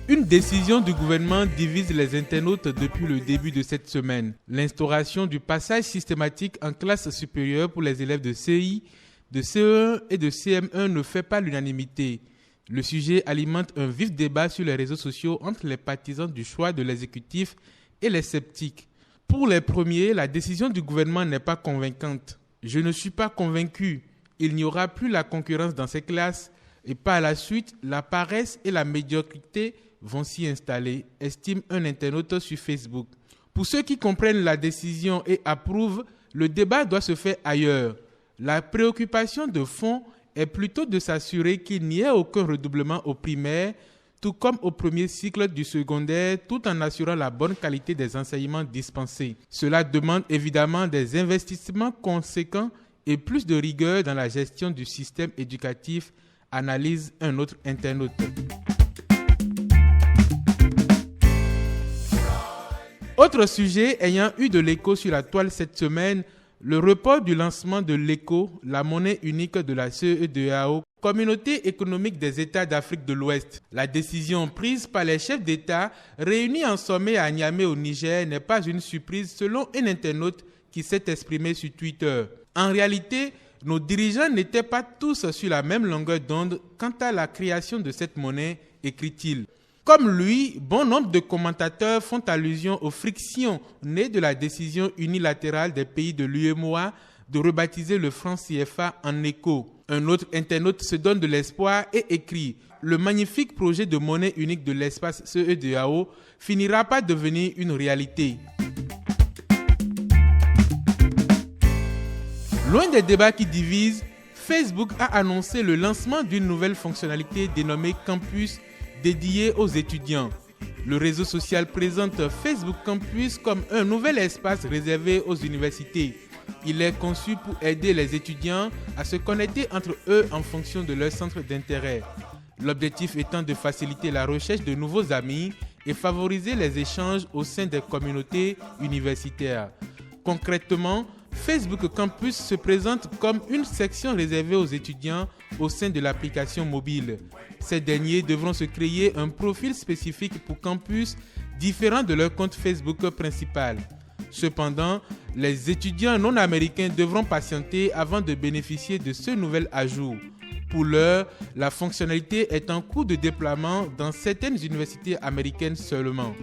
Une décision du gouvernement divise les internautes depuis le début de cette semaine. L'instauration du passage systématique en classe supérieure pour les élèves de CI, de CE1 et de CM1 ne fait pas l'unanimité. Le sujet alimente un vif débat sur les réseaux sociaux entre les partisans du choix de l'exécutif et les sceptiques. Pour les premiers, la décision du gouvernement n'est pas convaincante. Je ne suis pas convaincu. Il n'y aura plus la concurrence dans ces classes et par la suite, la paresse et la médiocrité vont s'y installer, estime un internaute sur Facebook. Pour ceux qui comprennent la décision et approuvent, le débat doit se faire ailleurs. La préoccupation de fond est plutôt de s'assurer qu'il n'y ait aucun redoublement au primaire, tout comme au premier cycle du secondaire, tout en assurant la bonne qualité des enseignements dispensés. Cela demande évidemment des investissements conséquents et plus de rigueur dans la gestion du système éducatif, analyse un autre internaute. Autre sujet ayant eu de l'écho sur la toile cette semaine, le report du lancement de l'ECO, la monnaie unique de la CEDEAO, Communauté économique des États d'Afrique de l'Ouest. La décision prise par les chefs d'État réunis en sommet à Niamey au Niger n'est pas une surprise selon un internaute qui s'est exprimé sur Twitter. En réalité, nos dirigeants n'étaient pas tous sur la même longueur d'onde quant à la création de cette monnaie, écrit-il. Comme lui, bon nombre de commentateurs font allusion aux frictions nées de la décision unilatérale des pays de l'UEMOA de rebaptiser le franc CFA en ECO. Un autre internaute se donne de l'espoir et écrit « Le magnifique projet de monnaie unique de l'espace CEDEAO finira par devenir une réalité ». Loin des débats qui divisent, Facebook a annoncé le lancement d'une nouvelle fonctionnalité dénommée Campus dédiée aux étudiants. Le réseau social présente Facebook Campus comme un nouvel espace réservé aux universités. Il est conçu pour aider les étudiants à se connecter entre eux en fonction de leur centre d'intérêt. L'objectif étant de faciliter la recherche de nouveaux amis et favoriser les échanges au sein des communautés universitaires. Concrètement, Facebook Campus se présente comme une section réservée aux étudiants au sein de l'application mobile. Ces derniers devront se créer un profil spécifique pour Campus différent de leur compte Facebook principal. Cependant, les étudiants non américains devront patienter avant de bénéficier de ce nouvel ajout. Pour l'heure, la fonctionnalité est en cours de déploiement dans certaines universités américaines seulement.